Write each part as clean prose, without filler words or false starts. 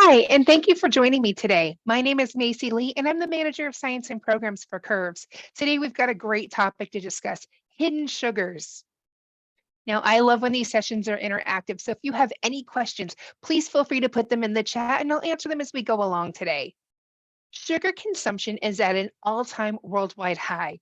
Hi, and thank you for joining me today. My name is Macy Lee, and I'm the manager of science and programs for Curves. Today, we've got a great topic to discuss hidden sugars. Now, I love when these sessions are interactive, so if you have any questions, please feel free to put them in the chat and I'll answer them as we go along today. Sugar consumption is at an all-time worldwide high.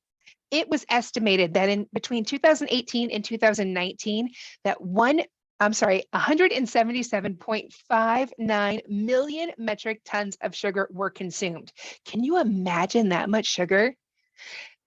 It was estimated that in between 2018 and 2019, that 177.59 million metric tons of sugar were consumed. Can you imagine that much sugar?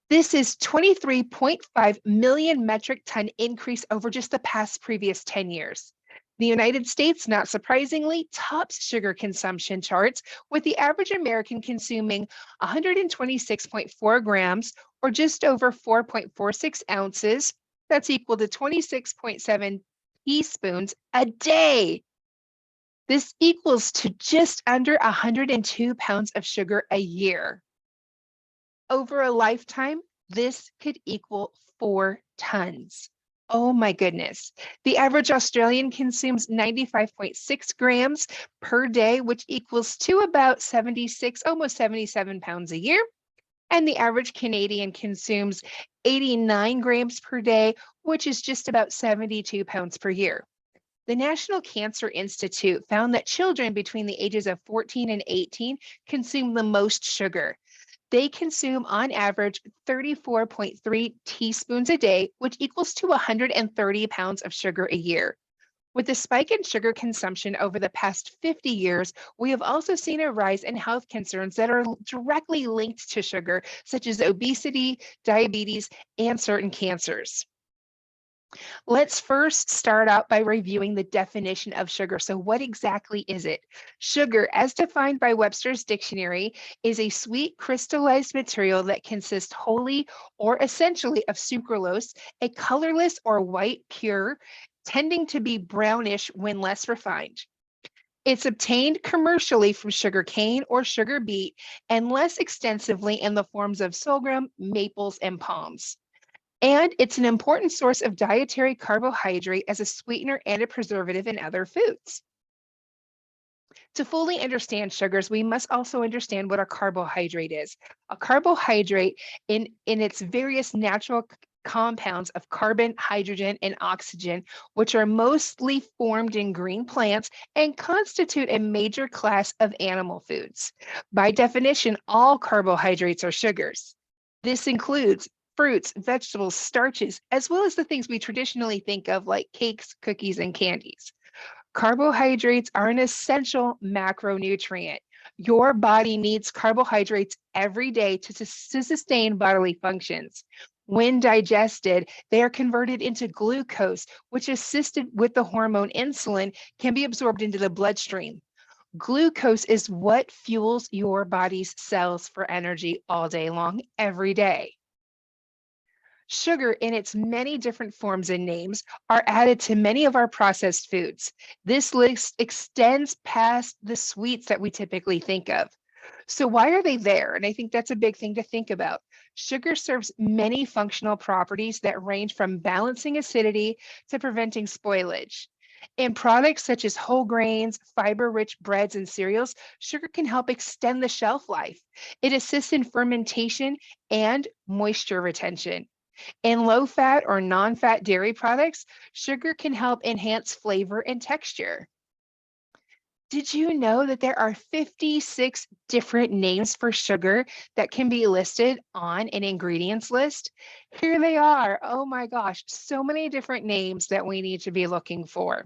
This is 23.5 million metric ton increase over just the past previous 10 years. The United States, not surprisingly, tops sugar consumption charts, with the average American consuming 126.4 grams, or just over 4.46 ounces. That's equal to 26.7 teaspoons a day. This equals to just under 102 pounds of sugar a year. Over a lifetime, this could equal 4 tons. Oh my goodness. The average Australian consumes 95.6 grams per day, which equals to about 76, almost 77 pounds a year. And the average Canadian consumes 89 grams per day, which is just about 72 pounds per year. The National Cancer Institute found that children between the ages of 14 and 18 consume the most sugar. They consume on average 34.3 teaspoons a day, which equals to 130 pounds of sugar a year. With the spike in sugar consumption over the past 50 years, we have also seen a rise in health concerns that are directly linked to sugar, such as obesity, diabetes, and certain cancers. Let's first start out by reviewing the definition of sugar. So what exactly is it? Sugar, as defined by Webster's Dictionary, is a sweet crystallized material that consists wholly or essentially of sucralose, a colorless or white pure, tending to be brownish when less refined. It's obtained commercially from sugar cane or sugar beet and less extensively in the forms of sorghum, maples, and palms. And it's an important source of dietary carbohydrate as a sweetener and a preservative in other foods. To fully understand sugars, we must also understand what a carbohydrate is. A carbohydrate in its various natural compounds of carbon, hydrogen, and oxygen, which are mostly formed in green plants and constitute a major class of animal foods. By definition, all carbohydrates are sugars. This includes fruits, vegetables, starches, as well as the things we traditionally think of like cakes, cookies, and candies. Carbohydrates are an essential macronutrient. Your body needs carbohydrates every day to sustain bodily functions. When digested, they are converted into glucose, which, assisted with the hormone insulin, can be absorbed into the bloodstream. Glucose is what fuels your body's cells for energy all day long, every day. Sugar, in its many different forms and names, are added to many of our processed foods. This list extends past the sweets that we typically think of. So why are they there? And I think that's a big thing to think about. Sugar serves many functional properties that range from balancing acidity to preventing spoilage. In products such as whole grains, fiber-rich breads, and cereals, sugar can help extend the shelf life. It assists in fermentation and moisture retention. In low-fat or non-fat dairy products, sugar can help enhance flavor and texture. Did you know that there are 56 different names for sugar that can be listed on an ingredients list? Here they are. Oh my gosh, so many different names that we need to be looking for.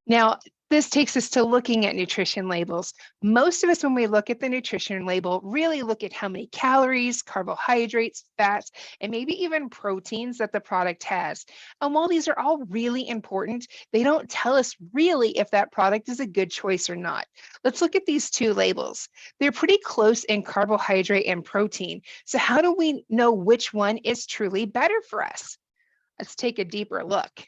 Now, this takes us to looking at nutrition labels. Most of us, when we look at the nutrition label, really look at how many calories, carbohydrates, fats, and maybe even proteins that the product has. And while these are all really important, they don't tell us really if that product is a good choice or not. Let's look at these two labels. They're pretty close in carbohydrate and protein. So how do we know which one is truly better for us? Let's take a deeper look,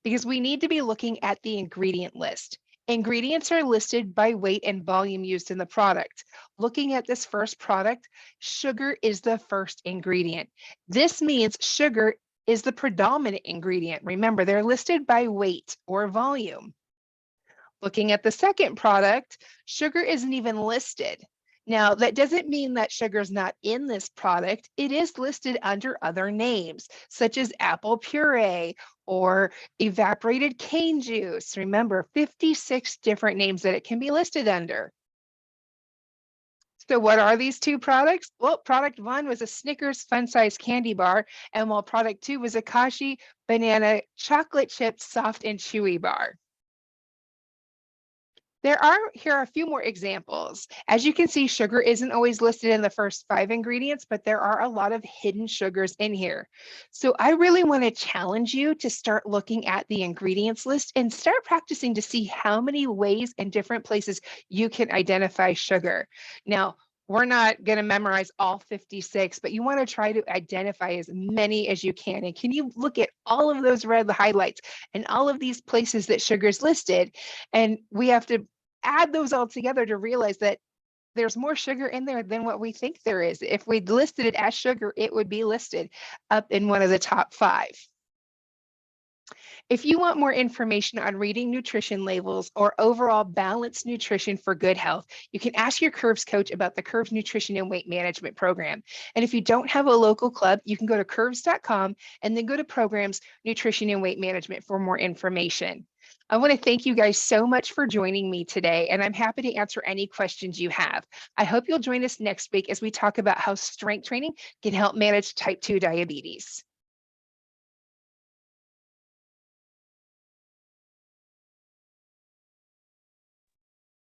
because we need to be looking at the ingredient list. Ingredients are listed by weight and volume used in the product. Looking at this first product, sugar is the first ingredient. This means sugar is the predominant ingredient. Remember, they're listed by weight or volume. Looking at the second product, sugar isn't even listed. Now, that doesn't mean that sugar's not in this product. It is listed under other names, such as apple puree or evaporated cane juice. Remember, 56 different names that it can be listed under. So what are these two products? Well, product one was a Snickers fun size candy bar, and while product two was a Kashi banana chocolate chip soft and chewy bar. Here are a few more examples. As you can see, sugar isn't always listed in the first 5 ingredients, but there are a lot of hidden sugars in here. So I really want to challenge you to start looking at the ingredients list and start practicing to see how many ways and different places you can identify sugar. Now, we're not going to memorize all 56, but you want to try to identify as many as you can. And can you look at all of those red highlights and all of these places that sugar is listed? And we have to add those all together to realize that there's more sugar in there than what we think there is. If we'd listed it as sugar, it would be listed up in one of the top 5. If you want more information on reading nutrition labels or overall balanced nutrition for good health, you can ask your Curves coach about the Curves Nutrition and Weight Management Program. And if you don't have a local club, you can go to curves.com and then go to Programs, Nutrition and Weight Management for more information. I want to thank you guys so much for joining me today, and I'm happy to answer any questions you have. I hope you'll join us next week as we talk about how strength training can help manage type 2 diabetes.